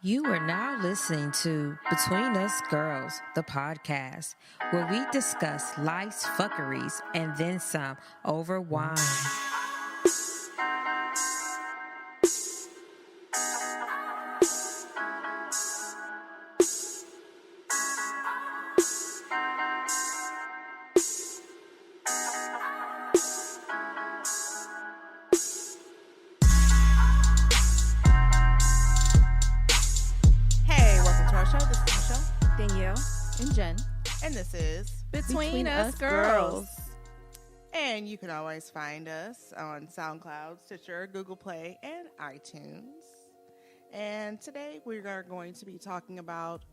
You are now listening to Between Us Girls, the podcast, where we discuss life's fuckeries and then some over wine. And this is Between Us Girls. And you can always find us on SoundCloud, Stitcher, Google Play, and iTunes. And today we are going to be talking about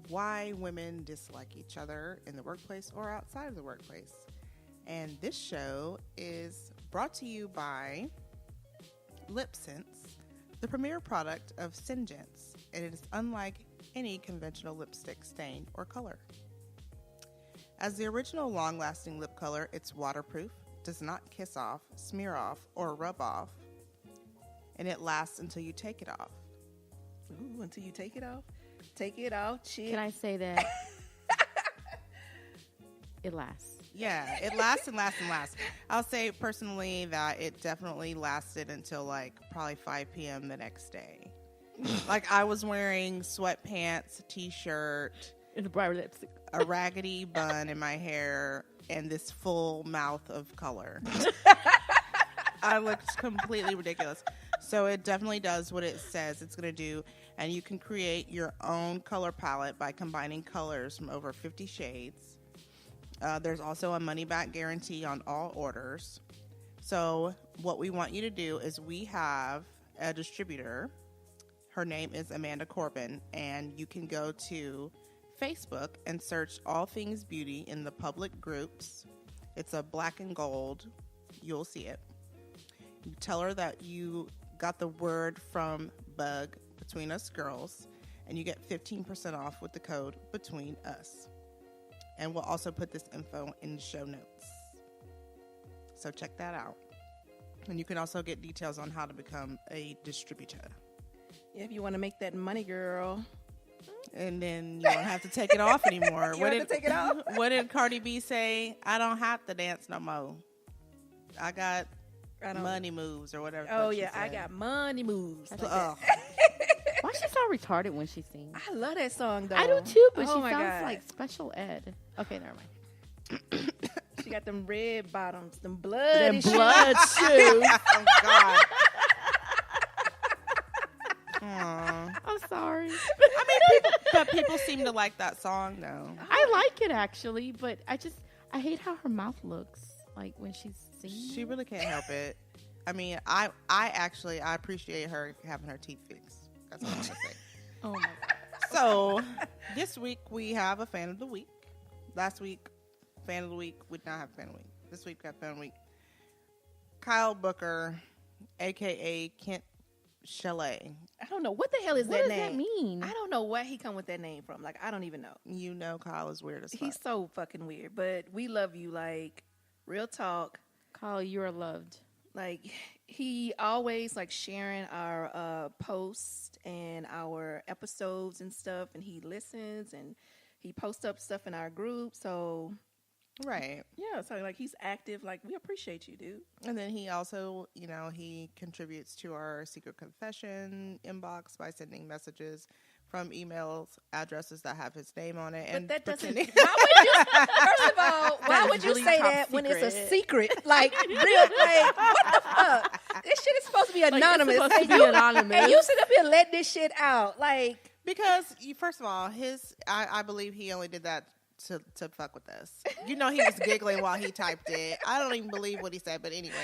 why women dislike each other in the workplace or outside of the workplace. And this show is brought to you by Lipsense, the premier product of SeneGence, and it is unlike any conventional lipstick stain or color. As the original long-lasting lip color, it's waterproof, does not kiss off, smear off, or rub off, and it lasts until you take it off. Ooh, until you take it off? Take it off, chick. Can I say that? It lasts. Yeah, it lasts and lasts and lasts. I'll say personally that it definitely lasted until like probably 5 p.m. the next day. Like I was wearing sweatpants, a t-shirt, And a bright lipstick. a raggedy bun in my hair, and this full mouth of color. I looked completely ridiculous. So it definitely does what it says it's going to do, and you can create your own color palette by combining colors from over 50 shades. There's also a money-back guarantee on all orders. So what we want you to do is we have a distributor. Her name is Amanda Corbin, and you can go to Facebook and search All Things Beauty in the public groups. It's a black and gold. You'll see it. You tell her that you got the word from Bug, Between Us Girls, and you get 15% off with the code Between Us. And we'll also put this info in the show notes. So check that out. And you can also get details on how to become a distributor. Yeah, if you want to make that money, girl. And then you don't have to take it off anymore. You don't have to take it off? What did Cardi B say? I don't have to dance no more. I got money moves or whatever. Oh, yeah, I got money moves. Oh. Why she sound retarded when she sings? I love that song, though. I do too, but Oh, she my sounds God. like special ed. Okay, never mind. She got them red bottoms, them bloody shoes. Blood shoes. Oh, God. Aw. I'm sorry. But people seem to like that song, though. I like it actually, but I hate how her mouth looks like when she's singing. She really can't help it. I mean, I appreciate her having her teeth fixed. That's all I'm going to say. Oh my God. So, this week we have a fan of the week. Last week, fan of the week, we did not have fan of the week. This week, we got fan of the week. Kyle Booker, a.k.a. Kent Chalet. I don't know. What the hell is What that does name? that mean? I don't know where he come with that name from. Like, I don't even know. You know Kyle is weird as fuck. He's so fucking weird. But we love you, like, real talk. Kyle, you are loved. Like, he always, like, sharing our posts and our episodes and stuff. And he listens and he posts up stuff in our group. So, Right. yeah, so, like, he's active. Like, we appreciate you, dude. And then he also, he contributes to our secret confession inbox by sending messages from emails, addresses that have his name on it. But that doesn't. pretending- Why would you? First of all, why is would you really say top that when it's a secret. secret? Like real. Like what the fuck? This shit is supposed to be anonymous. supposed to And be you- anonymous. And you sit up here and let this shit out. Like Because, first of all, I believe he only did that to fuck with us. He was giggling while he typed it. I don't even believe what he said, but anyway.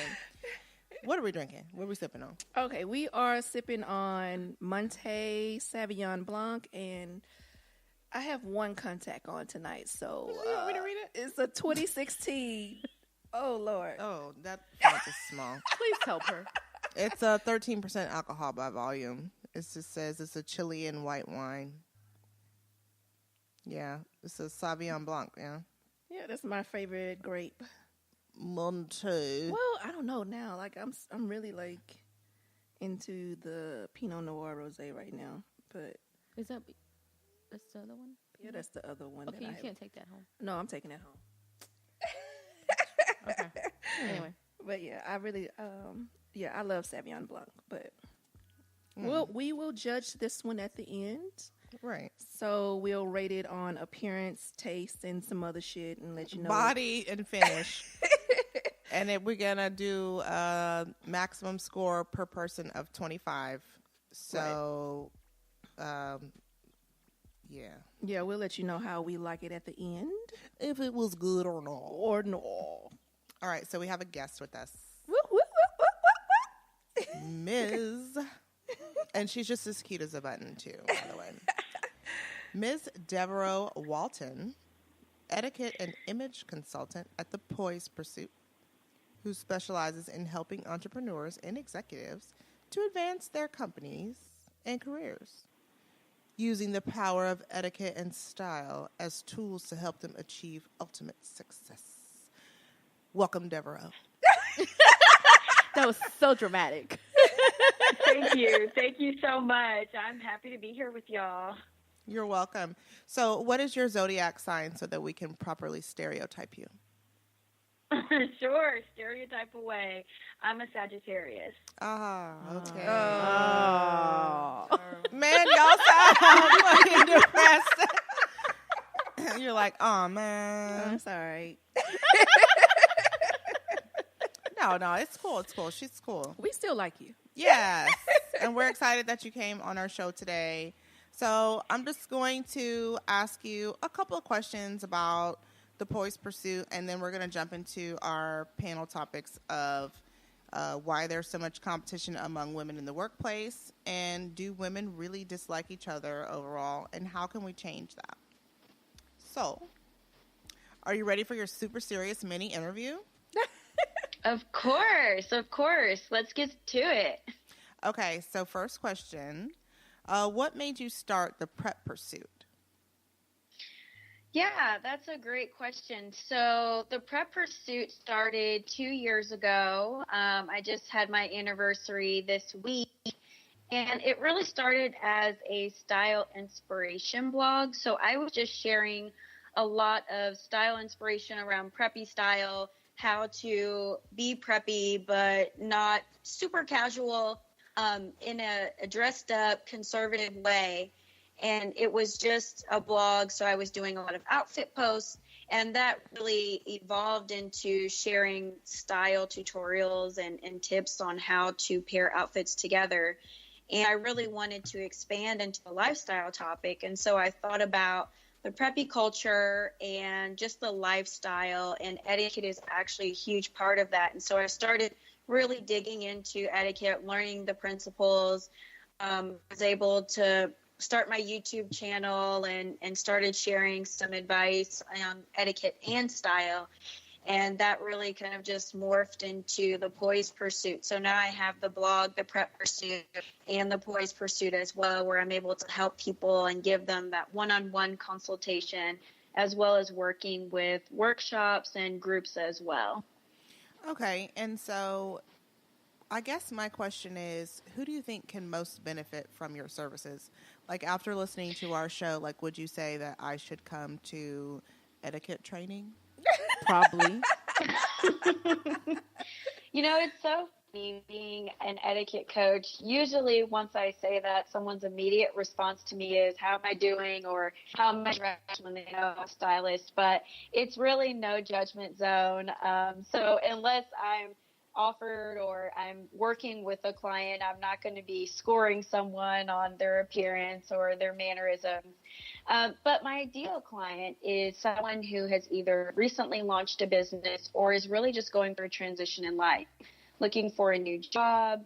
What are we drinking? What are we sipping on? okay, we are sipping on Monte Sauvignon Blanc, and I have one contact on tonight. So You want me to read it? it's a 2016. Oh Lord. Oh, that font is small. Please help her. It's a 13% alcohol by volume. It just says it's a Chilean white wine. Yeah, it's a Sauvignon Blanc, yeah. Yeah, that's my favorite grape. Monte. Well, I don't know now. Like I'm really like into the Pinot Noir rosé right now. But Is that that's the other one? Yeah, that's the other one. Okay, you can't take that home. No, I'm taking that home. Okay. Anyway. But yeah, I really, I love Sauvignon Blanc. But we will judge this one at the end. Right. So we'll rate it on appearance, taste, and some other shit, and let you know. Body and finish. And then we're going to do a maximum score per person of 25. So, yeah. Yeah, we'll let you know how we like it at the end. If it was good or not. Or no. All right, so we have a guest with us. Woo, woo, woo, woo, woo, woo. Ms. And she's just as cute as a button, too, by the way. Ms. Devoreaux Walton, etiquette and image consultant at the Poise Pursuit, who specializes in helping entrepreneurs and executives to advance their companies and careers, using the power of etiquette and style as tools to help them achieve ultimate success. Welcome, Devoreaux. That was so dramatic. Thank you. Thank you so much. I'm happy to be here with y'all. You're welcome. So what is your zodiac sign so that we can properly stereotype you? Sure. Stereotype away. I'm a Sagittarius. Ah, okay. Oh. Man, y'all sound fucking depressed. You're like, oh, man. I'm sorry. No, it's cool. It's cool. She's cool. We still like you. Yes. And we're excited that you came on our show today. So I'm just going to ask you a couple of questions about the Poise Pursuit, and then we're going to jump into our panel topics of why there's so much competition among women in the workplace, and do women really dislike each other overall, and how can we change that? So, are you ready for your super serious mini interview? Of course. Let's get to it. Okay, so first question. What made you start the Prep Pursuit? Yeah, that's a great question. So the Prep Pursuit started 2 years ago. I just had my anniversary this week. And it really started as a style inspiration blog. So I was just sharing a lot of style inspiration around preppy style, how to be preppy, but not super casual, in a dressed up conservative way. And it was just a blog. So I was doing a lot of outfit posts, and that really evolved into sharing style tutorials and tips on how to pair outfits together. And I really wanted to expand into the lifestyle topic. And so I thought about the preppy culture and just the lifestyle, and etiquette is actually a huge part of that. And so I started really digging into etiquette, learning the principles. Was able to start my YouTube channel and started sharing some advice on etiquette and style. And that really kind of just morphed into the Poise Pursuit. So now I have the blog, the Prep Pursuit, and the Poise Pursuit as well, where I'm able to help people and give them that one-on-one consultation, as well as working with workshops and groups as well. Okay, and so I guess my question is, who do you think can most benefit from your services? Like, after listening to our show, like, would you say that I should come to etiquette training? Probably. You know, it's so funny being an etiquette coach. Usually once I say that, someone's immediate response to me is, how am I doing? Or how am I dressed, when they know I'm a stylist? But it's really no judgment zone. So unless I'm offered or I'm working with a client, I'm not going to be scoring someone on their appearance or their mannerisms. But my ideal client is someone who has either recently launched a business or is really just going through a transition in life, looking for a new job.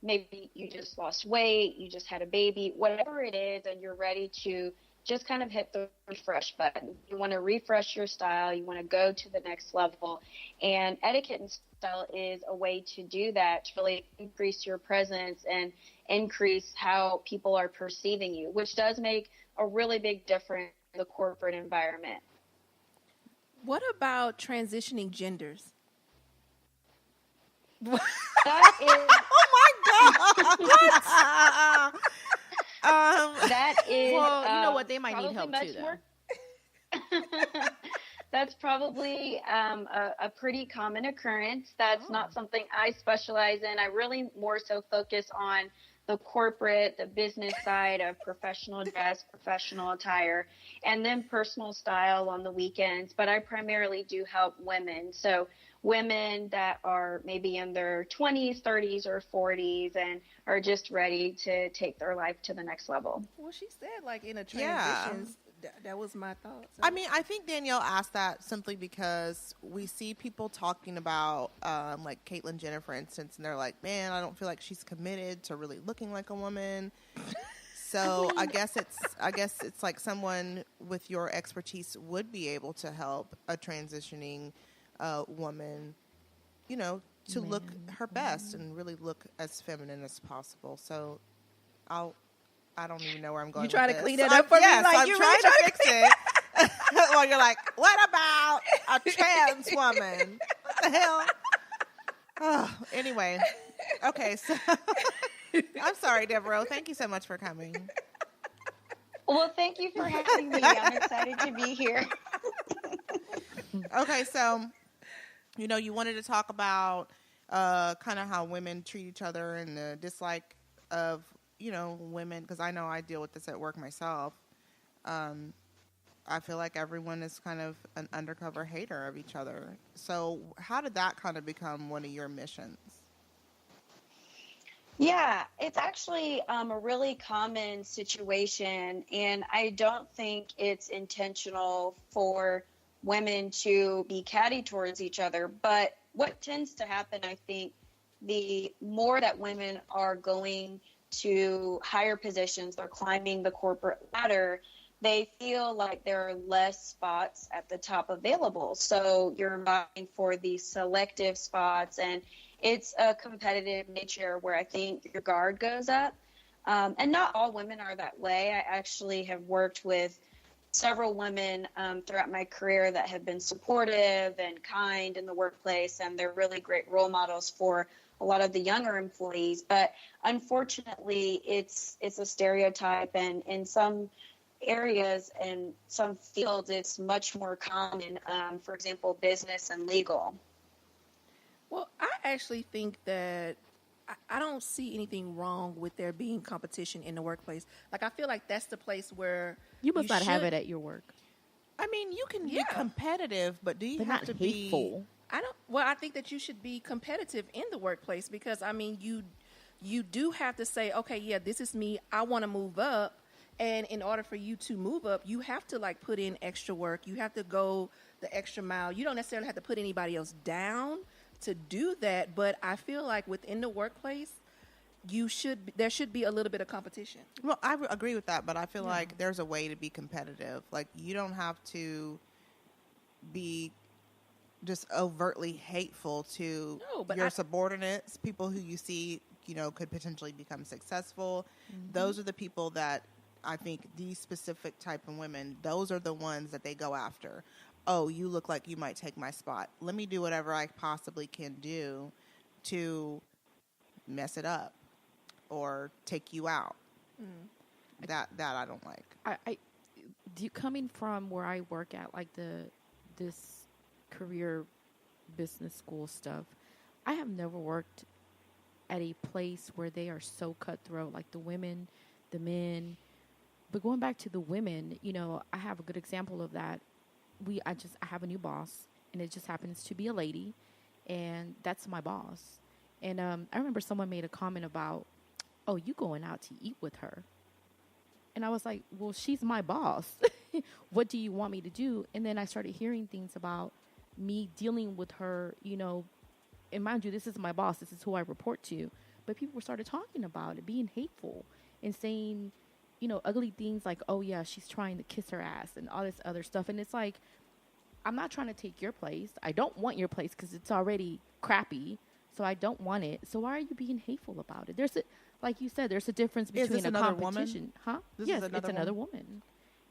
Maybe you just lost weight, you just had a baby, whatever it is, and you're ready to just kind of hit the refresh button. You want to refresh your style. You want to go to the next level. And etiquette and style is a way to do that, to really increase your presence and increase how people are perceiving you, which does make a really big difference in the corporate environment. What about transitioning genders? That is... Oh, my God. What? that is. Well, you know what? They might need help probably too, much though. more. That's probably a pretty common occurrence. That's not something I specialize in. I really more so focus on the corporate, the business side of professional dress, professional attire, and then personal style on the weekends. But I primarily do help women. So women that are maybe in their 20s, 30s, or 40s and are just ready to take their life to the next level. Well, she said like in a Yeah. transition. That was my thoughts. I mean, I think Danielle asked that simply because we see people talking about, like Caitlyn Jenner, for instance, and they're like, man, I don't feel like she's committed to really looking like a woman. So I guess it's like someone with your expertise would be able to help a transitioning woman, you know, to look her best and really look as feminine as possible. So I don't even know where I'm going. You trying with to this. clean it up for me? Yes, Like, I'm you trying really to fix it. Well, you're like, what about a trans woman? What the hell? Oh, anyway, okay. So I'm sorry, Devoreaux. Thank you so much for coming. Well, thank you for having me. I'm excited to be here. Okay, so you know, you wanted to talk about kind of how women treat each other and the dislike of, you know, women, because I know I deal with this at work myself. I feel like everyone is kind of an undercover hater of each other. So how did that kind of become one of your missions? Yeah, it's actually a really common situation, and I don't think it's intentional for women to be catty towards each other. But what tends to happen, I think, the more that women are going to higher positions, they're climbing the corporate ladder, they feel like there are less spots at the top available. So you're vying for these selective spots, and it's a competitive nature where I think your guard goes up. And not all women are that way. I actually have worked with several women throughout my career that have been supportive and kind in the workplace, and they're really great role models for a lot of the younger employees. But unfortunately, it's a stereotype, and in some areas and some fields, it's much more common. For example, business and legal. Well, I actually think that I don't see anything wrong with there being competition in the workplace. Like, I feel like that's the place where You must not have it at your work. I mean, you can be Yeah. competitive, but do you But have not to hateful. I think that you should be competitive in the workplace because, I mean, you do have to say, okay, yeah, this is me. I want to move up. And in order for you to move up, you have to like put in extra work. You have to go the extra mile. You don't necessarily have to put anybody else down to do that. But I feel like within the workplace, there should be a little bit of competition. Well, I agree with that, but I feel like there's a way to be competitive. Like, you don't have to be just overtly hateful to your subordinates, people who you see, you know, could potentially become successful. Mm-hmm. Those are the people that I think these specific type of women, those are the ones that they go after. Oh, you look like you might take my spot. Let me do whatever I possibly can do to mess it up or take you out. Mm. That I don't like. Coming from where I work at, like this career business school stuff, I have never worked at a place where they are so cutthroat, like the women, the men. But going back to the women, you know, I have a good example of that. I have a new boss, and it just happens to be a lady, and that's my boss. And I remember someone made a comment about, oh, you going out to eat with her. And I was like, well, she's my boss. What do you want me to do? And then I started hearing things about me dealing with her, you know, and mind you, this is my boss. This is who I report to. But people started talking about it, being hateful and saying, you know, ugly things like, oh, yeah, she's trying to kiss her ass and all this other stuff. And it's like, I'm not trying to take your place. I don't want your place because it's already crappy. So I don't want it. So why are you being hateful about it? Like you said, there's a difference between a competition. Woman? Huh? Yes, it's another woman.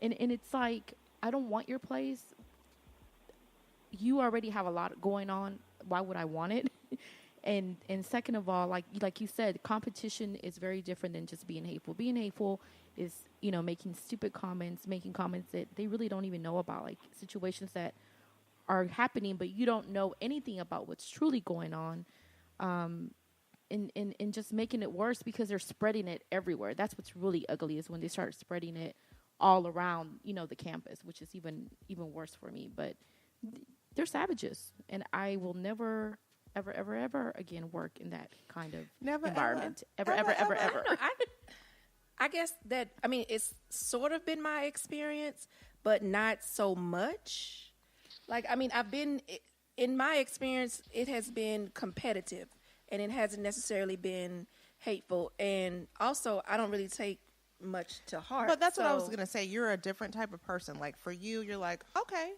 And it's like, I don't want your place. You already have a lot going on. Why would I want it? And second of all, like you said, competition is very different than just being hateful. Being hateful is, making stupid comments, making comments that they really don't even know about, like situations that are happening, but you don't know anything about what's truly going on. And just making it worse because they're spreading it everywhere. That's what's really ugly, is when they start spreading it all around, the campus, which is even worse for me. But they're savages, and I will never, ever, ever, ever again work in that kind of environment. Ever. I guess that, it's sort of been my experience, but not so much. Like, I've been, in my experience, it has been competitive, and it hasn't necessarily been hateful. And also, I don't really take much to heart. But that's what I was going to say. You're a different type of person. Like, for you, you're like, okay.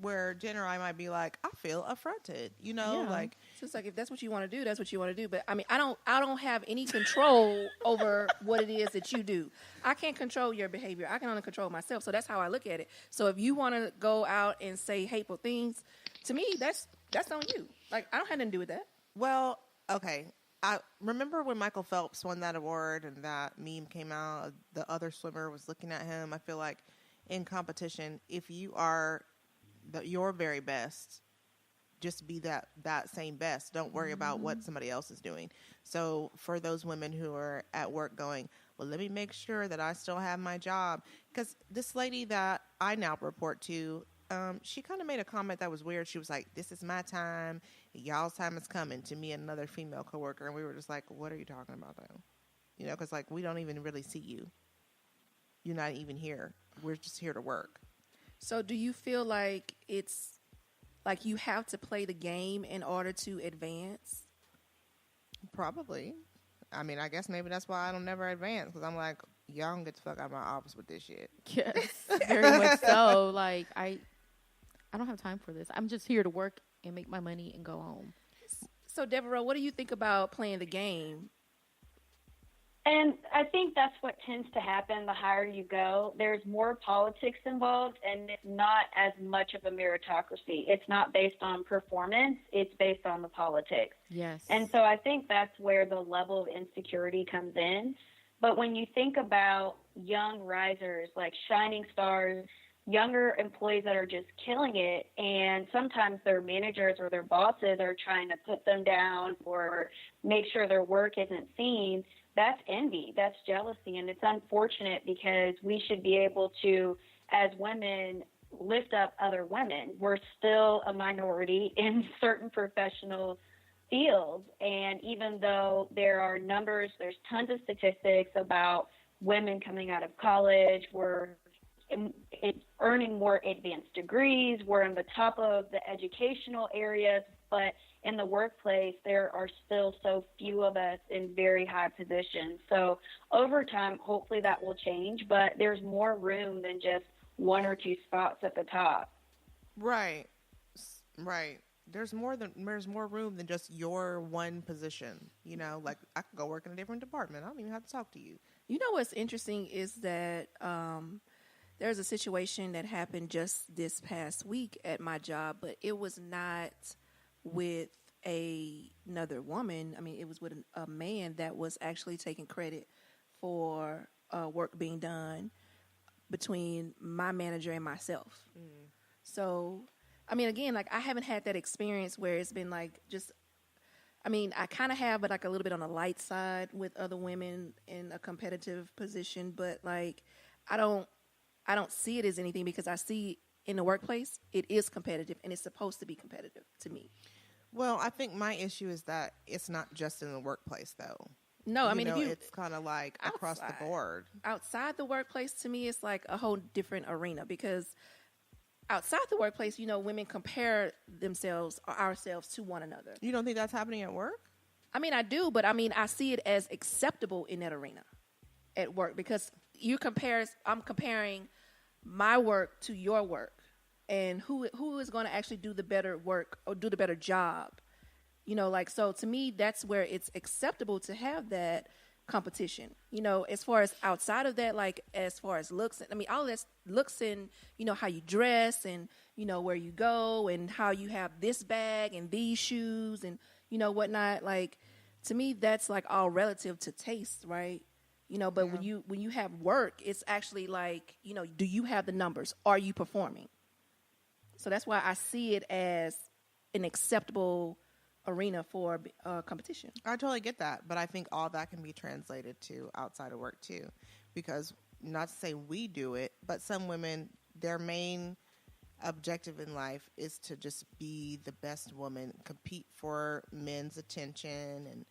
Where Jen or I might be like, I feel affronted, like. So it's like, if that's what you want to do, that's what you want to do. But I don't have any control over what it is that you do. I can't control your behavior. I can only control myself. So that's how I look at it. So if you want to go out and say hateful things, to me, that's on you. Like, I don't have nothing to do with that. Well, okay. I remember when Michael Phelps won that award and that meme came out, the other swimmer was looking at him. I feel like in competition, if you are your very best, just be that same best. Don't worry about what somebody else is doing. So for those women who are at work going, well, let me make sure that I still have my job. Because this lady that I now report to, she kind of made a comment that was weird. She was like, this is my time. Y'all's time is coming, to me and another female coworker. And we were just like, what are you talking about, though? Because, like, we don't even really see you. You're not even here. We're just here to work. So do you feel like it's like you have to play the game in order to advance? Probably. I guess maybe that's why I don't never advance, because I'm like, y'all don't get the fuck out of my office with this shit. Yes, very much so. Like, I don't have time for this. I'm just here to work and make my money and go home. So, Devoreaux, what do you think about playing the game? And I think that's what tends to happen the higher you go. There's more politics involved, and it's not as much of a meritocracy. It's not based on performance. It's based on the politics. Yes. And so I think that's where the level of insecurity comes in. But when you think about young risers, like shining stars, younger employees that are just killing it, and sometimes their managers or their bosses are trying to put them down or make sure their work isn't seen, that's envy, that's jealousy, and it's unfortunate because we should be able to, as women, lift up other women. We're still a minority in certain professional fields, and even though there are numbers, there's tons of statistics about women coming out of college, we're earning more advanced degrees, we're in the top of the educational areas, but in the workplace, there are still so few of us in very high positions. So over time, hopefully that will change, but there's more room than just one or two spots at the top. Right. There's more room than just your one position. Like, I could go work in a different department. I don't even have to talk to you. You know what's interesting is that there's a situation that happened just this past week at my job, but it was not with another woman. It was with a man that was actually taking credit for work being done between my manager and myself. So, again, like, I haven't had that experience where it's been like just, I kind of have, but like a little bit on the light side with other women in a competitive position, but like, I don't see it as anything because I see in the workplace, it is competitive and it's supposed to be competitive to me. Well, I think my issue is that it's not just in the workplace, though. No, it's kind of like across the board. Outside the workplace, to me, it's like a whole different arena because outside the workplace, women compare themselves or ourselves to one another. You don't think that's happening at work? I do, but I see it as acceptable in that arena at work because I'm comparing my work to your work. And who is going to actually do the better work or do the better job? So to me, that's where it's acceptable to have that competition. As far as outside of that, like as far as looks, all that's looks in, how you dress and, where you go and how you have this bag and these shoes and, whatnot. Like, to me, that's like all relative to taste, right? But when you have work, it's actually like, do you have the numbers? Are you performing? So that's why I see it as an acceptable arena for competition. I totally get that, but I think all that can be translated to outside of work too, because not to say we do it, but some women, their main objective in life is to just be the best woman, compete for men's attention, and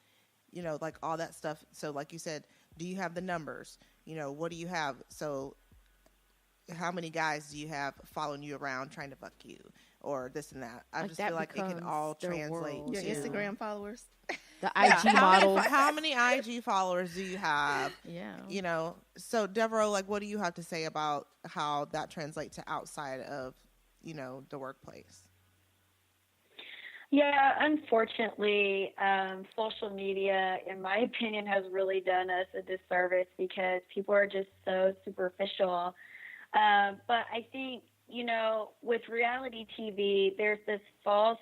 like all that stuff. So like you said, do you have the numbers? What do you have? So how many guys do you have following you around trying to fuck you or this and that? I Like, just feel like it can all translate world. Your to Instagram followers. The IG models. How many IG followers do you have? Yeah. So Devoreaux, like, what do you have to say about how that translates to outside of, the workplace? Yeah, unfortunately, social media, in my opinion, has really done us a disservice because people are just so superficial. But I think, with reality TV, there's this false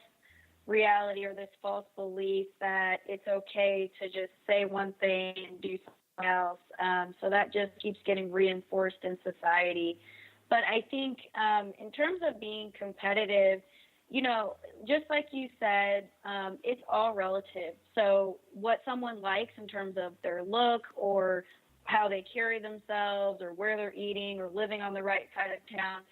reality or this false belief that it's okay to just say one thing and do something else. So that just keeps getting reinforced in society. But I think in terms of being competitive, just like you said, it's all relative. So what someone likes in terms of their look or how they carry themselves or where they're eating or living on the right side of town,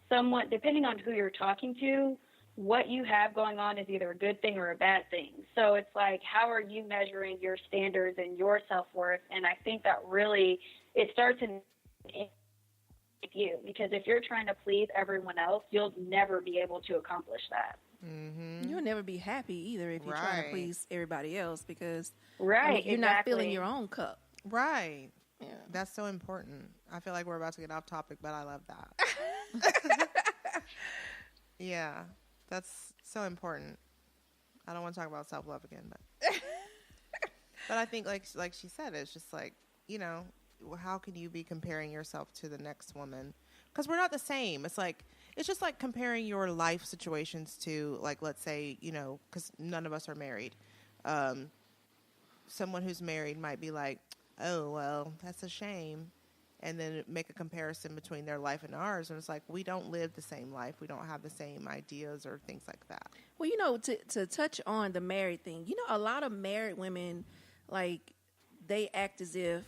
somewhat depending on who you're talking to, what you have going on is either a good thing or a bad thing. So it's like, how are you measuring your standards and your self-worth? And I think that really, it starts in you, because if you're trying to please everyone else, you'll never be able to accomplish that. Mm-hmm. You'll never be happy either if you're trying to please everybody else, because you're not filling your own cup. Right. Yeah. That's so important. I feel like we're about to get off topic, but I love that. Yeah, that's so important. I don't want to talk about self-love again, but I think like she said, it's just like, how can you be comparing yourself to the next woman? Because we're not the same. It's just like comparing your life situations to, like, let's say, because none of us are married. Someone who's married might be like, oh, well, that's a shame. And then make a comparison between their life and ours. And it's like, we don't live the same life. We don't have the same ideas or things like that. Well, to touch on the married thing, a lot of married women, like, they act as if,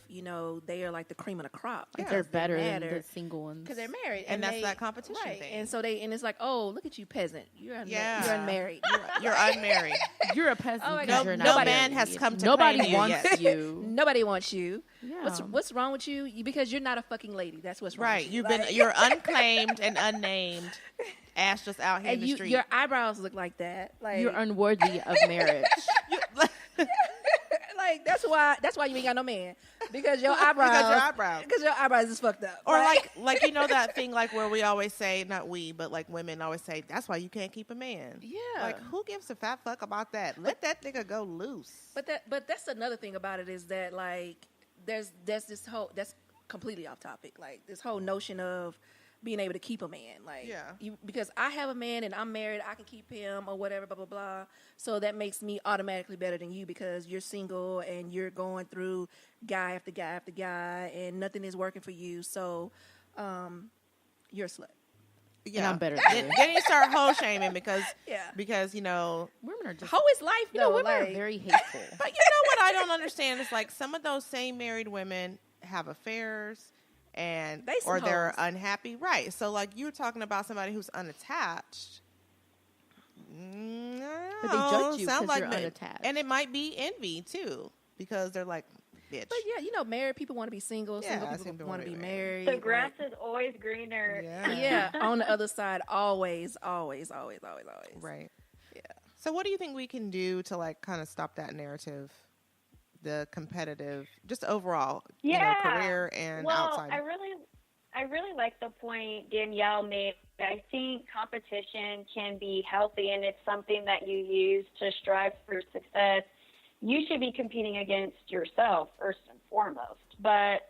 they are like the cream of the crop. Like they're better than the single ones. Because they're married. And that's that competition thing. And so and it's like, oh, look at you, peasant. You're unmarried. You're unmarried. You're a peasant. Oh, you're no not man married. has come to Nobody claim you wants yet. you. Nobody wants you. Yeah. What's wrong with you? Because you're not a fucking lady. That's what's wrong Right. with you. You're unclaimed and unnamed. Ass just out here in the street. Your eyebrows look like that. Like, You're unworthy of marriage. like that's why you ain't got no man, because your eyebrows. Because your eyebrows is fucked up. Or like that thing like where we always say, not we, but like women always say, that's why you can't keep a man. Yeah. Like, who gives a fat fuck about that? Let that nigga go loose. But that's another thing about it is that, like, there's this whole, that's completely off topic, like this whole notion of being able to keep a man, like, because I have a man and I'm married, I can keep him or whatever, blah blah blah. So that makes me automatically better than you because you're single and you're going through guy after guy after guy and nothing is working for you. So, you're a slut. Yeah, and I'm better than you. Then you start hoe shaming because women are just hoe is life. Women are very hateful. But you know what I don't understand is like some of those same married women have affairs. And they're unhappy, right? So, like, you're talking about somebody who's unattached. But they judge you because like you're unattached, and it might be envy too, because they're like, bitch. But married people want to be single. Single people want to be married. The grass is always greener. Yeah, on the other side, always. Right. Yeah. So, what do you think we can do to like kind of stop that narrative? The competitive, just overall, career and outside. I really like the point Danielle made. I think competition can be healthy, and it's something that you use to strive for success. you should be competing against yourself first and foremost. But,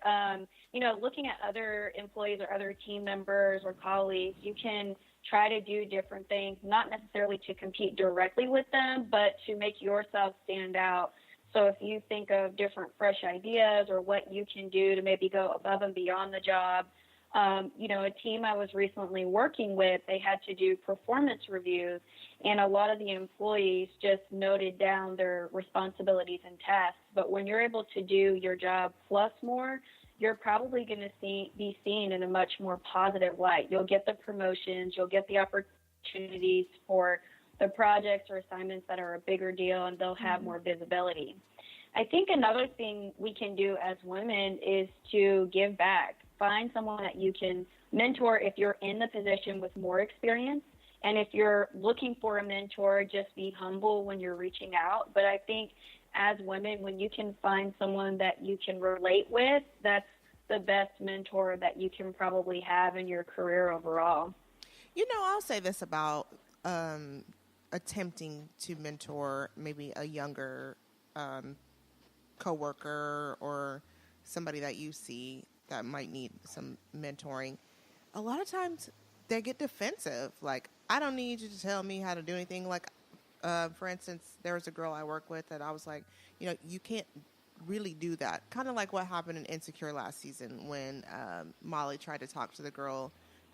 looking at other employees or other team members or colleagues, you can try to do different things, not necessarily to compete directly with them, but to make yourself stand out. So if you think of different fresh ideas or what you can do to maybe go above and beyond the job, a team I was recently working with, they had to do performance reviews, and a lot of the employees just noted down their responsibilities and tasks. But when you're able to do your job plus more, you're probably going to be seen in a much more positive light. You'll get the promotions, you'll get the opportunities for the projects or assignments that are a bigger deal, and they'll have more visibility. I think another thing we can do as women is to give back. Find someone that you can mentor if you're in the position with more experience. And if you're looking for a mentor, just be humble when you're reaching out. But I think as women, when you can find someone that you can relate with, that's the best mentor that you can probably have in your career overall. I'll say this about attempting to mentor maybe a younger coworker or somebody that you see that might need some mentoring. A lot of times they get defensive. Like, I don't need you to tell me how to do anything. Like, for instance, there was a girl I work with that I was like, you can't really do that. Kind of like what happened in Insecure last season when Molly tried to talk to the girl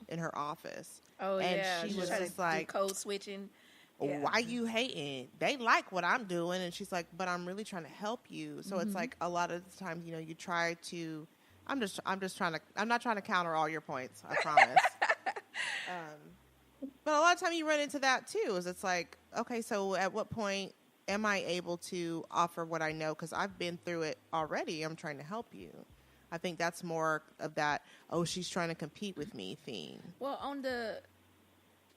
in her office. Oh, and yeah. she was just like, code switching. Yeah. Why you hating? They like what I'm doing. And she's like, but I'm really trying to help you. So it's like a lot of the times, you try to, I'm not trying to counter all your points. I promise. But a lot of time you run into that too, is it's like, okay, so at what point am I able to offer what I know? Because I've been through it already. I'm trying to help you. I think that's more of that, she's trying to compete with me theme. Well,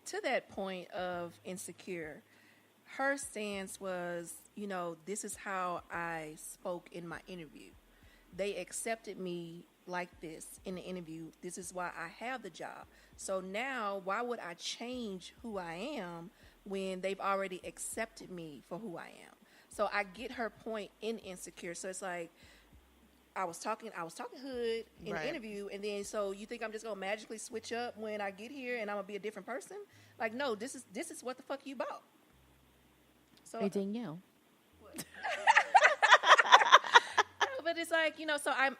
to that point of Insecure, her stance was, this is how I spoke in my interview. They accepted me like this in the interview. This is why I have the job. So now, why would I change who I am when they've already accepted me for who I am? So I get her point in Insecure. So it's like, I was talking hood in the interview, and then so you think I'm just gonna magically switch up when I get here and I'm gonna be a different person? Like, no, this is what the fuck you bought. So hey, Danielle. But it's like,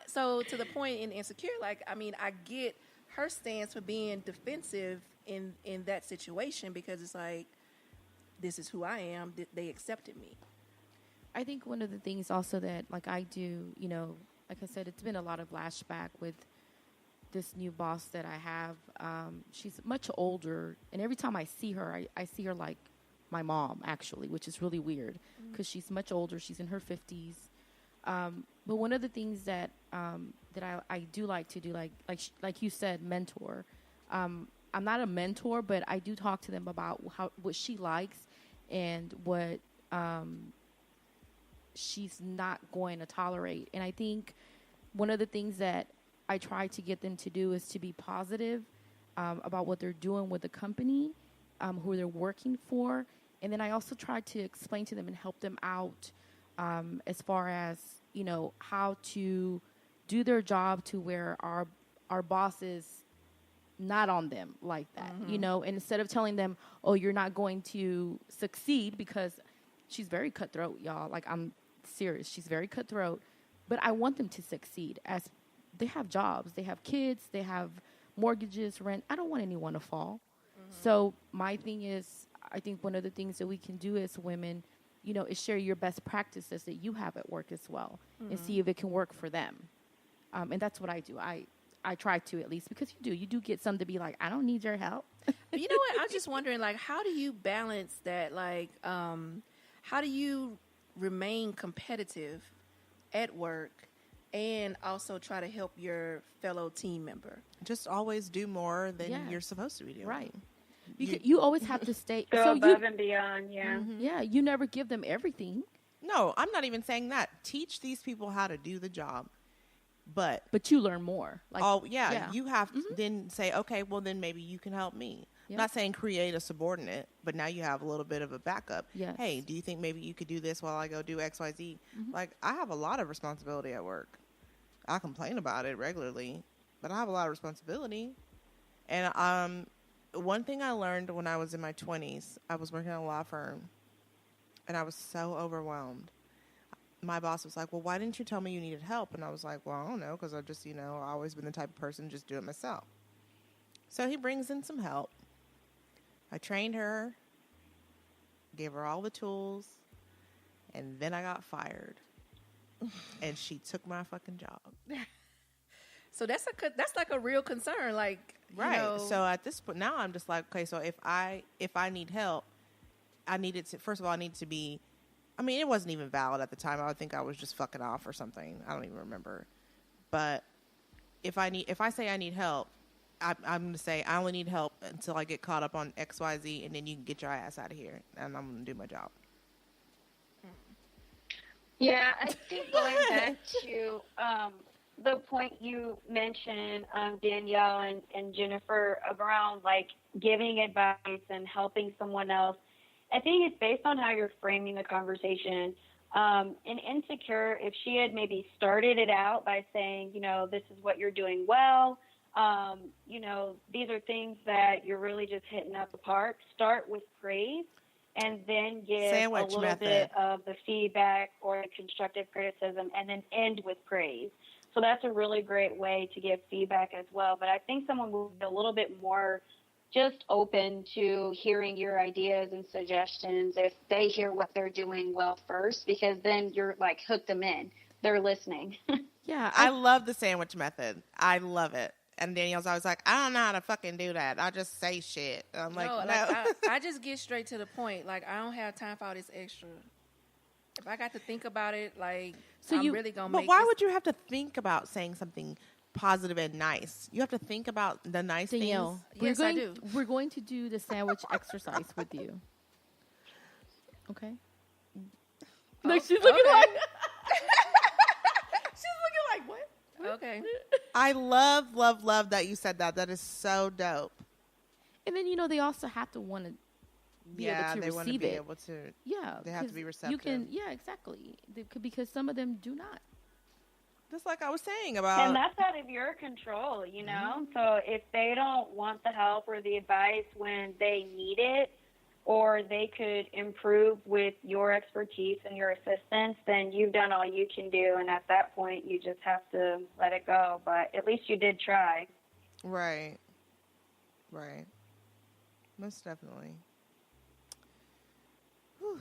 so to the point in Insecure, like, I mean, I get her stance for being defensive in that situation, because it's like, this is who I am. They accepted me. I think one of the things also that, like, I do, like I said, it's been a lot of flashback with this new boss that I have. She's much older, and every time I see her, I see her like my mom, actually, which is really weird because she's much older. She's in her 50s. But one of the things that I do like to do, like you said, mentor. I'm not a mentor, but I do talk to them about what she likes and what she's not going to tolerate. And I think one of the things that I try to get them to do is to be positive about what they're doing with the company, who they're working for. And then I also try to explain to them and help them out as far as, how to do their job to where our boss is not on them like that, and instead of telling them, oh, you're not going to succeed, because she's very cutthroat, y'all. Like, I'm serious. She's very cutthroat, but I want them to succeed, as they have jobs, they have kids, they have mortgages, rent. I don't want anyone to fall. So my thing is, I think one of the things that we can do as women, is share your best practices that you have at work as well, and see if it can work for them. And that's what I do. I try to, at least, because you do get some to be like, I don't need your help. But you know what? I'm just wondering, like, how do you balance that? Like, how do you remain competitive at work and also try to help your fellow team member? Just always do more than you're supposed to be doing. Right. You always have to stay. Go above and beyond, yeah. Yeah, you never give them everything. No, I'm not even saying that. Teach these people how to do the job. But you learn more. Like, you have to then say, okay, well then maybe you can help me. Yep. I'm not saying create a subordinate, but now you have a little bit of a backup. Yes. Hey, do you think maybe you could do this while I go do X, Y, Z? Like, I have a lot of responsibility at work. I complain about it regularly, but I have a lot of responsibility. And one thing I learned when I was in my 20s, I was working at a law firm, and I was so overwhelmed. My boss was like, well, why didn't you tell me you needed help? And I was like, well, I don't know, because I've just, I've always been the type of person to just do it myself. So he brings in some help. I trained her, gave her all the tools, and then I got fired. And she took my fucking job. So that's like a real concern, like, right. So at this point now, I'm just like, okay. So if I need help, I needed to. First of all, I need to be. I mean, it wasn't even valid at the time. I would think I was just fucking off or something. I don't even remember. But if I say I need help, I'm going to say I only need help until I get caught up on X, Y, Z, and then you can get your ass out of here, and I'm going to do my job. Yeah, I think going back to the point you mentioned, Danielle and Jennifer, around like giving advice and helping someone else, I think it's based on how you're framing the conversation. In Insecure, if she had maybe started it out by saying, this is what you're doing well, these are things that you're really just hitting out the park, start with praise. And then give a little bit of the feedback or the constructive criticism, and then end with praise. So that's a really great way to give feedback as well. But I think someone will be a little bit more just open to hearing your ideas and suggestions if they hear what they're doing well first, because then you're like hook them in. They're listening. Yeah, I love the sandwich method. I love it. And Danielle's always like, I don't know how to fucking do that. I just say shit. And I'm like, no. I just get straight to the point. Like, I don't have time for all this extra. If I got to think about it, like, I'm really going to make But why would you have to think about saying something positive and nice? You have to think about the nice Danielle, things. Yes, I do. We're going to do the sandwich exercise with you. Okay? Like, she's looking like... She's looking like, what? Okay. I love, love, love that you said that. That is so dope. And then, they also have to want to be able to receive it. Yeah, they want to be able to. Yeah. They have to be receptive. Exactly. Because some of them do not. Just like I was saying about. And that's out of your control, Mm-hmm. So if they don't want the help or the advice when they need it, or they could improve with your expertise and your assistance, then you've done all you can do. And at that point, you just have to let it go. But at least you did try. Right. Right. Most definitely. Whew.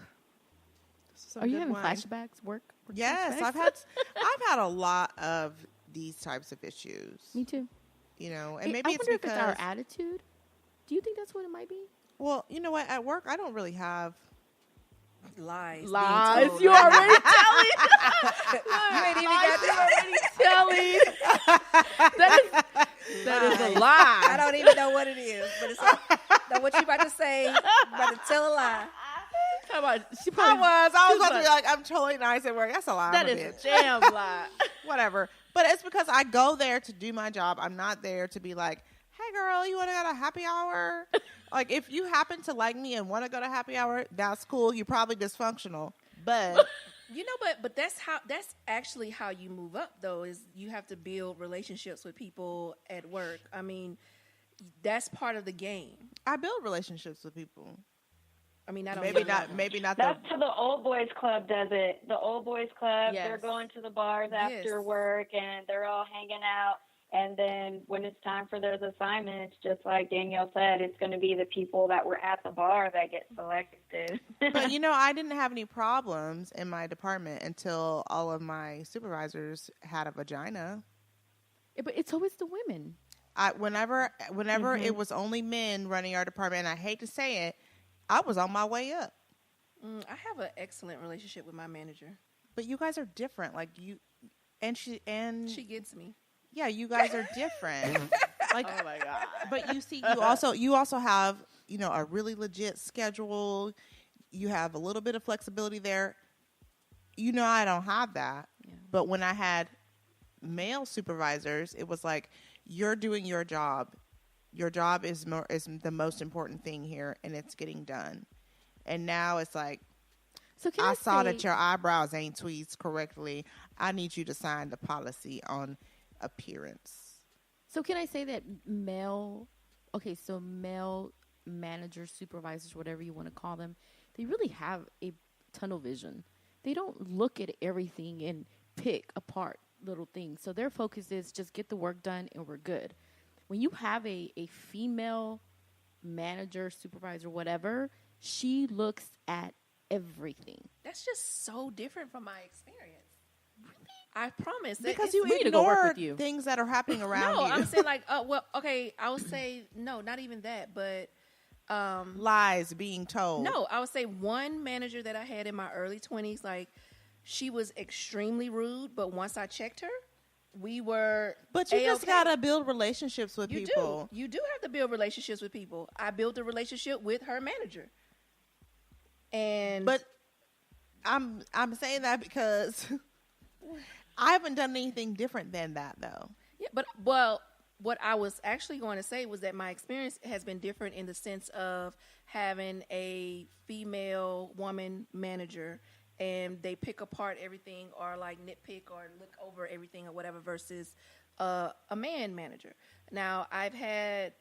Are you having flashbacks? Work yes, flashbacks? I've had a lot of these types of issues. Me too. And maybe I it's wonder because if it's our attitude. Do you think that's what it might be? Well, you know what? At work, I don't really have lies. You already telling. You ain't even got telling. That is a lie. I don't even know what it is, but it's like, what you about to say. About to tell a lie. How about I was about to be like, I'm totally nice at work. That's a lie. That is a damn lie. Whatever. But it's because I go there to do my job. I'm not there to be like, hey, girl, you want to go to happy hour? Like, if you happen to like me and want to go to happy hour, that's cool. You're probably dysfunctional. But but that's actually how you move up, though, is you have to build relationships with people at work. I mean, that's part of the game. I build relationships with people. I mean, I don't maybe not. That's how the old boys club does it. The old boys club, yes. They're going to the bars after yes. work, and they're all hanging out. And then when it's time for those assignments, just like Danielle said, it's going to be the people that were at the bar that get selected. But, I didn't have any problems in my department until all of my supervisors had a vagina. Yeah, but it's always the women. Whenever mm-hmm. it was only men running our department, and I hate to say it, I was on my way up. I have an excellent relationship with my manager. But you guys are different. Like she gets me. Yeah, you guys are different. Like, oh my God. But you see, you also have, a really legit schedule. You have a little bit of flexibility there. I don't have that. Yeah. But when I had male supervisors, it was like, you're doing your job. Your job is the most important thing here, and it's getting done. And now it's like, So I saw that your eyebrows ain't tweezed correctly. I need you to sign the policy on appearance. So can I say that male managers, supervisors, whatever you want to call them, they really have a tunnel vision. They don't look at everything and pick apart little things. So their focus is just get the work done and we're good. When you have a female manager, supervisor, whatever, she looks at everything. That's just so different from my experience. Really? I promise. Because you need to go work ignore with you. things that are happening around No, you. I'm saying like, well, okay, I would say, no, not even that, but lies being told. no, I would say one manager that I had in my early 20s, like, she was extremely rude, but once I checked her, we were But you just A-okay. got to build relationships with You people. do. You do have to build relationships with people. I built a relationship with her manager. And But I'm saying that because I haven't done anything different than that, though. yeah, but well, what I was actually going to say was that my experience has been different in the sense of having a female woman manager and they pick apart everything or like nitpick or look over everything or whatever versus a man manager. Now, I've had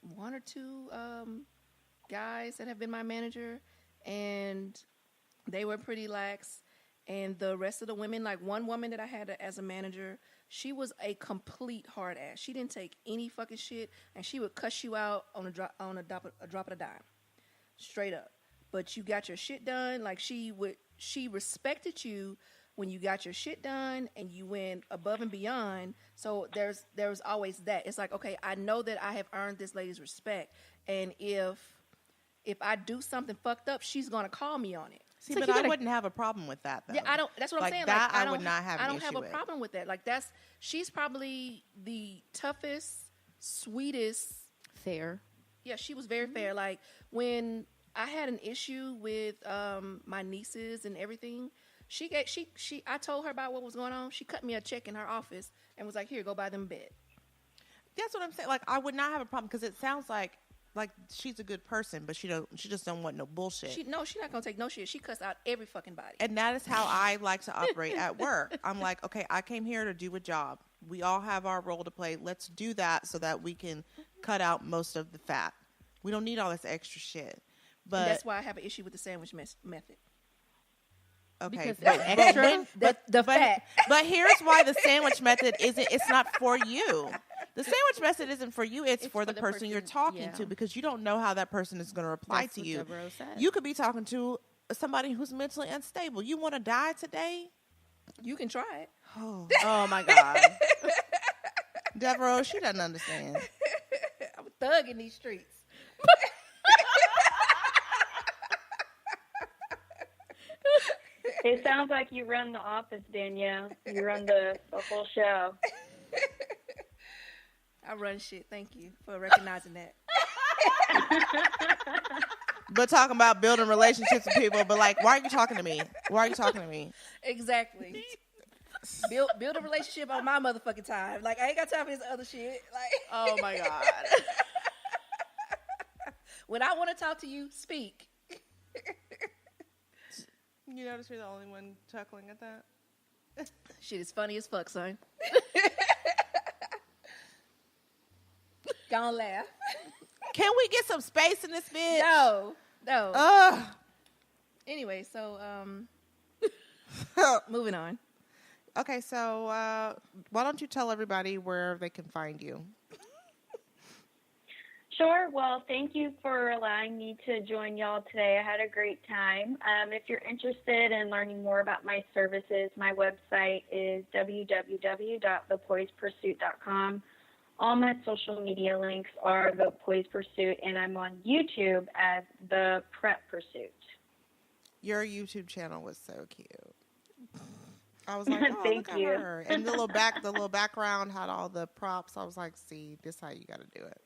one or two guys that have been my manager, and they were pretty lax. And the rest of the women, like one woman that I had as a manager, she was a complete hard ass. She didn't take any fucking shit, and she would cuss you out on a drop of a dime, straight up. But you got your shit done. Like she respected you when you got your shit done and you went above and beyond. So there was always that. It's like, okay, I know that I have earned this lady's respect, and if I do something fucked up, she's gonna call me on it. See, So but you I gotta- wouldn't have a problem with that, though. Yeah, I don't. That's what I'm saying. That like, I would not have. I an don't issue have a with. problem with that. Like she's probably the toughest, sweetest. Fair. Yeah, she was very fair. Like when I had an issue with my nieces and everything, I told her about what was going on. She cut me a check in her office and was like, "Here, go buy them a bed." That's what I'm saying. Like I would not have a problem because it sounds like she's a good person, but she just don't want no bullshit. She's not gonna take no shit. She cussed out every fucking body. And that is how I like to operate at work. I'm like, okay, I came here to do a job. We all have our role to play. Let's do that so that we can cut out most of the fat. We don't need all this extra shit. But And that's why I have an issue with the sandwich method. okay, Because but, it's extra, the fat. but here's why the sandwich method isn't. It's not for you. The sandwich method isn't for you. It's for the person you're talking yeah. to, because you don't know how that person is going to reply That's to what you. Devoreaux said. You could be talking to somebody who's mentally unstable. You want to die today? You can try it. Oh, Oh my God. Devoreaux, she doesn't understand. I'm a thug in these streets. It sounds like you run the office, Danielle. You run the whole show. I run shit. Thank you for recognizing that. But talking about building relationships with people, but like, why are you talking to me? Why are you talking to me? Exactly. Build a relationship on my motherfucking time. Like I ain't got time for this other shit. Like Oh my God. when I want to talk to you, speak. You notice you're the only one chuckling at that? Shit is funny as fuck, son. Gonna laugh. Can we get some space in this bitch? No. Ugh. Anyway, so moving on. Okay, so why don't you tell everybody where they can find you? Sure. Well, thank you for allowing me to join y'all today. I had a great time. If you're interested in learning more about my services, my website is www.thepoisepursuit.com. All my social media links are The Poise Pursuit, and I'm on YouTube as The Prep Pursuit. Your YouTube channel was so cute. I was like, oh, Thank look you. at her. And the little background had all the props. I was like, see, this is how you got to do it.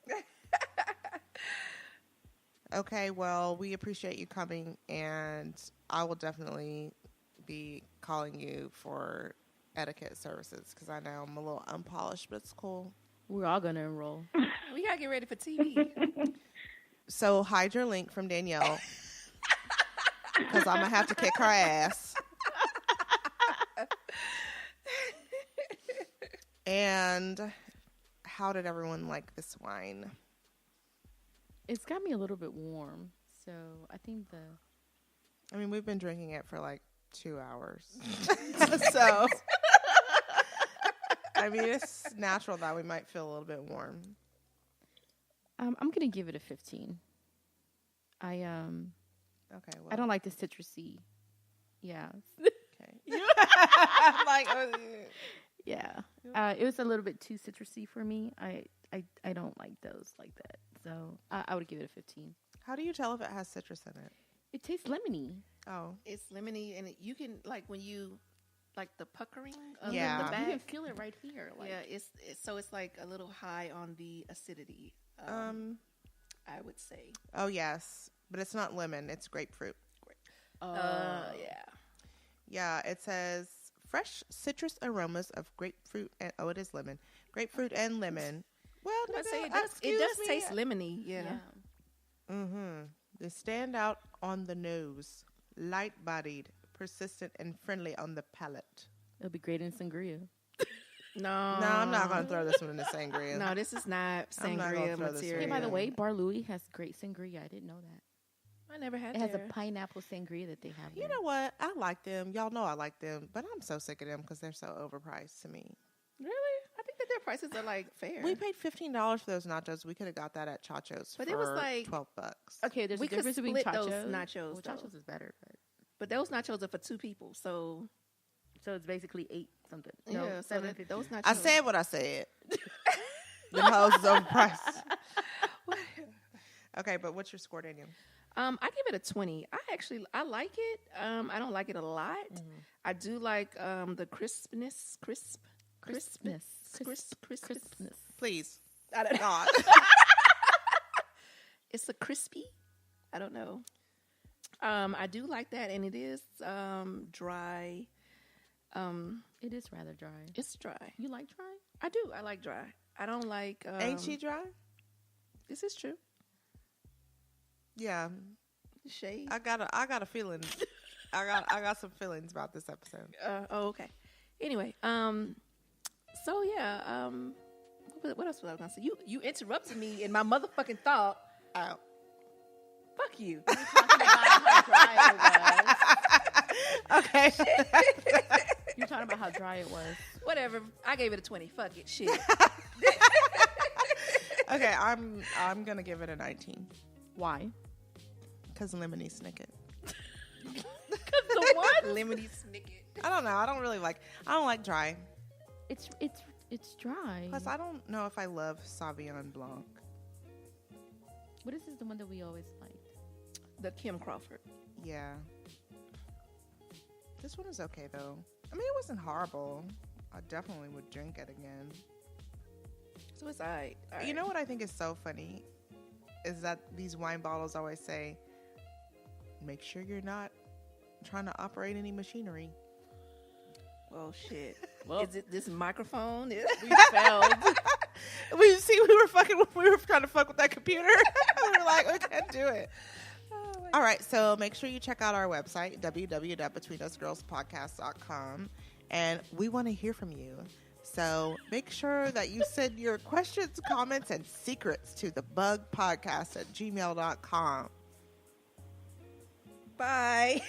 Okay, well, we appreciate you coming, and I will definitely be calling you for etiquette services because I know I'm a little unpolished, but it's cool. We're all going to enroll. We gotta get ready for TV. So hide your link from Danielle because I'm going to have to kick her ass. And how did everyone like this wine? It's got me a little bit warm. So I think I mean, we've been drinking it for like 2 hours. So, I mean, it's natural that we might feel a little bit warm. I'm going to give it a 15. Okay. Well. I don't like the citrusy. Yeah. Okay. Like, Yeah. It was a little bit too citrusy for me. I don't like those like that. So I would give it a 15. how do you tell if it has citrus in it? It tastes lemony. Oh. It's lemony, and you can, like, when you, like, the puckering of Yeah. the back. You can feel it right here. Like, Yeah, it's so it's like a little high on the acidity. I would say. Oh, yes. But it's not lemon. It's grapefruit. Yeah. Yeah, it says fresh citrus aromas of grapefruit and it is lemon. Grapefruit and lemon. Well, I say it excuse does me. taste lemony. Yeah. Mm-hmm. They stand out on the nose, light-bodied, persistent, and friendly on the palate. It'll be great in sangria. No, I'm not going to throw this one in the sangria. No, this is not I'm not gonna sangria throw this material. Hey, by the Yeah. way, Bar Louie has great sangria. I didn't know that. I never had It has a there. pineapple sangria that they have. You there. know what? I like them. Y'all know I like them, but I'm so sick of them because they're so overpriced to me. Really? I think that their prices are like fair. We paid $15 for those nachos. We could have got that at Chacho's But for it was like- $12. Okay, there's We a could difference between split nachos. those nachos, Well, though. nachos is better, But those nachos are for 2 people, so so it's basically 8 something. yeah. No, So 750. those nachos. I said what I said. The house is overpriced. Okay, but what's your score, Daniel? I give it a 20. I like it. I don't like it a lot. I do like the crispness. Crispness. Please. I don't know. God. It's a crispy. I don't know. I do like that, and it is dry. It is rather dry. It's dry. You like dry? I do. I like dry. I don't like. Ain't she dry? This is true. Yeah. Shade. I got a feeling. I got some feelings about this episode. Okay. Anyway, so yeah, what else was I gonna say? You interrupted me in my motherfucking thought. Oh. Fuck you. We were talking about how dry it was. Okay. You were talking about how dry it was. Whatever. I gave it a 20. Fuck it. Shit. Okay, I'm gonna give it a 19. Why? Cause lemony snicket. The what? Lemony snicket. I don't know. I don't like dry. It's dry. Plus, I don't know if I love Sauvignon Blanc. What is this, the one that we always liked? The Kim Crawford. Yeah. This one is okay though. I mean, it wasn't horrible. I definitely would drink it again. So it's alright. You know what I think is so funny is that these wine bottles always say, make sure you're not trying to operate any machinery. Well, shit. Well, Is it this microphone? we failed. We were trying to fuck with that computer. We were like, we can't do it. All right, so make sure you check out our website, www.betweenusgirlspodcast.com, and we want to hear from you. So make sure that you send your questions, comments, and secrets to thebugpodcast@gmail.com. Bye.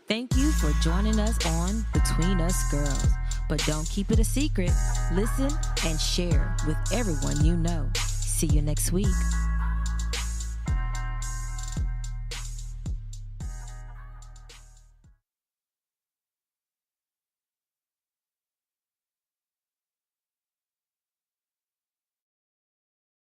Thank you for joining us on Between Us Girls. But don't keep it a secret. Listen and share with everyone you know. See you next week.